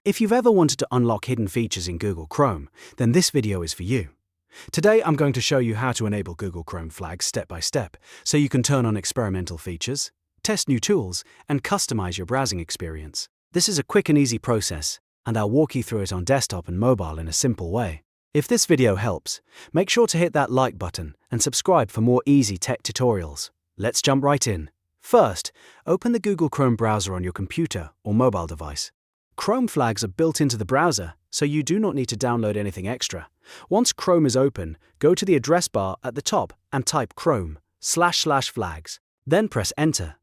If you've ever wanted to unlock hidden features in Google Chrome, then this video is for you. Today I'm going to show you how to enable Google Chrome flags step by step, so you can turn on experimental features, test new tools, and customize your browsing experience. This is a quick and easy process, and I'll walk you through it on desktop and mobile in a simple way. If this video helps, make sure to hit that like button and subscribe for more easy tech tutorials. Let's jump right in. First, open the Google Chrome browser on your computer or mobile device. Chrome flags are built into the browser, so you do not need to download anything extra. Once Chrome is open, go to the address bar at the top and type chrome//flags. Then press enter.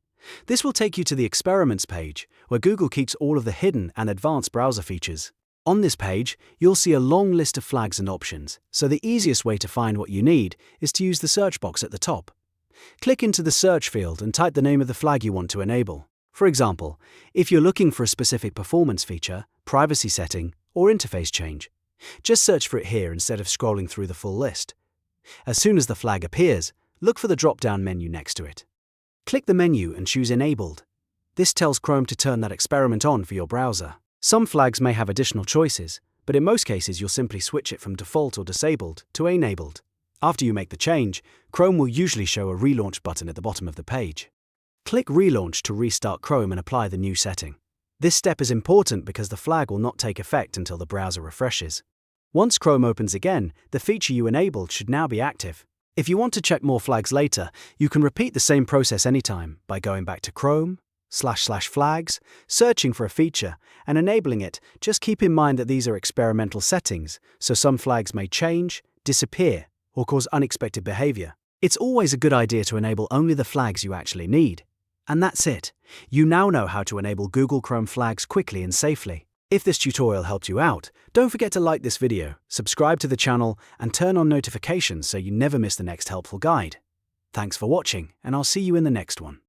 This will take you to the experiments page, where Google keeps all of the hidden and advanced browser features. On this page, you'll see a long list of flags and options, so the easiest way to find what you need is to use the search box at the top. Click into the search field and type the name of the flag you want to enable. For example, if you're looking for a specific performance feature, privacy setting, or interface change, just search for it here instead of scrolling through the full list. As soon as the flag appears, look for the drop-down menu next to it. Click the menu and choose Enabled. This tells Chrome to turn that experiment on for your browser. Some flags may have additional choices, but in most cases you'll simply switch it from default or disabled to enabled. After you make the change, Chrome will usually show a Relaunch button at the bottom of the page. Click Relaunch to restart Chrome and apply the new setting. This step is important because the flag will not take effect until the browser refreshes. Once Chrome opens again, the feature you enabled should now be active. If you want to check more flags later, you can repeat the same process anytime by going back to Chrome//flags, searching for a feature, and enabling it. Just keep in mind that these are experimental settings, so some flags may change, disappear, or cause unexpected behavior. It's always a good idea to enable only the flags you actually need. And that's it. You now know how to enable Google Chrome flags quickly and safely. If this tutorial helped you out, don't forget to like this video, subscribe to the channel, and turn on notifications so you never miss the next helpful guide. Thanks for watching, and I'll see you in the next one.